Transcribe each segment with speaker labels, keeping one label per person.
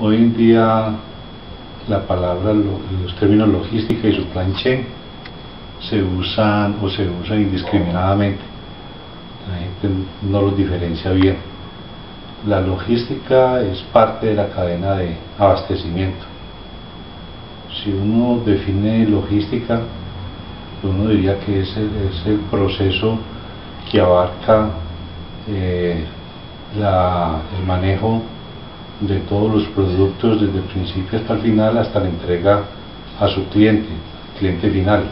Speaker 1: Hoy en día la palabra, los términos logística y supply chain se usan indiscriminadamente. La gente no los diferencia bien. La logística es parte de la cadena de abastecimiento. Si uno define logística, uno diría que es el proceso que abarca el manejo de todos los productos desde el principio hasta el final, hasta la entrega a su cliente final.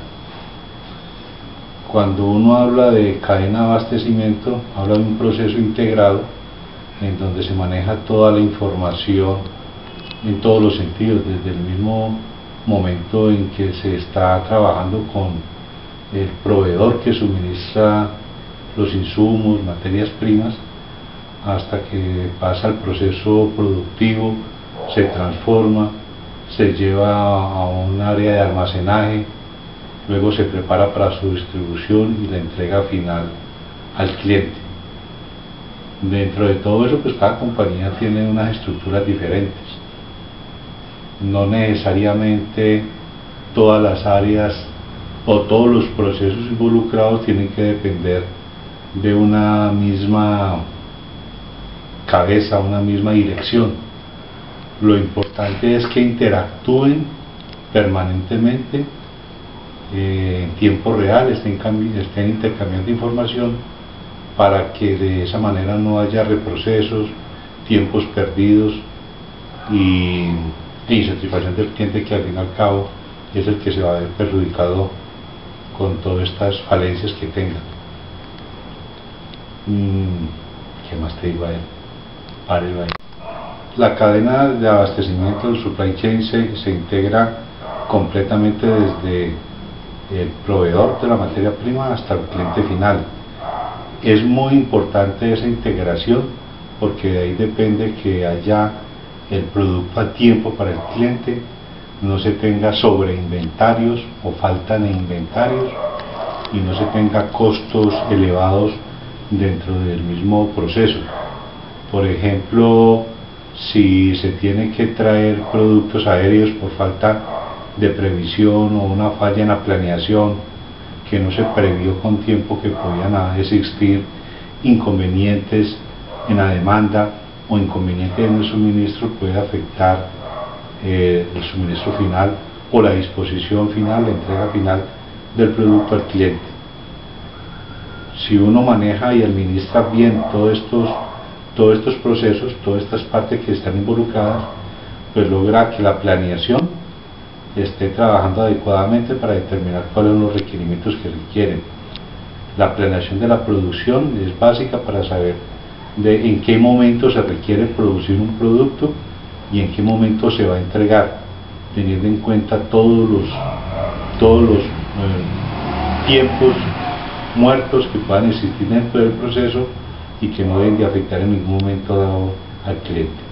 Speaker 1: Cuando uno habla de cadena de abastecimiento, habla de un proceso integrado en donde se maneja toda la información en todos los sentidos, desde el mismo momento en que se está trabajando con el proveedor que suministra los insumos, materias primas, hasta que pasa el proceso productivo, se transforma, se lleva a un área de almacenaje, luego se prepara para su distribución y la entrega final al cliente. Dentro de todo eso, pues cada compañía tiene unas estructuras diferentes. No necesariamente todas las áreas o todos los procesos involucrados tienen que depender de una misma cabeza, una misma dirección. Lo importante es que interactúen permanentemente en tiempo real, estén intercambiando información para que de esa manera no haya reprocesos, tiempos perdidos y insatisfacción del cliente, que al fin y al cabo es el que se va a ver perjudicado con todas estas falencias que tengan. ¿Qué más te digo a él? Párelo ahí. La cadena de abastecimiento del supply chain se integra completamente desde el proveedor de la materia prima hasta el cliente final. Es muy importante esa integración porque de ahí depende que haya el producto a tiempo para el cliente, no se tenga sobreinventarios o falta de inventarios y no se tenga costos elevados dentro del mismo proceso. Por ejemplo, si se tiene que traer productos aéreos por falta de previsión o una falla en la planeación, que no se previó con tiempo que podían existir inconvenientes en la demanda o inconvenientes en el suministro, puede afectar el suministro final o la disposición final, la entrega final del producto al cliente. Si uno maneja y administra bien todos estos procesos, todas estas partes que están involucradas, pues logra que la planeación esté trabajando adecuadamente para determinar cuáles son los requerimientos que requieren. La planeación de la producción es básica para saber en qué momento se requiere producir un producto y en qué momento se va a entregar, teniendo en cuenta todos los tiempos muertos que puedan existir dentro del proceso y que no deben de afectar en ningún momento dado al cliente.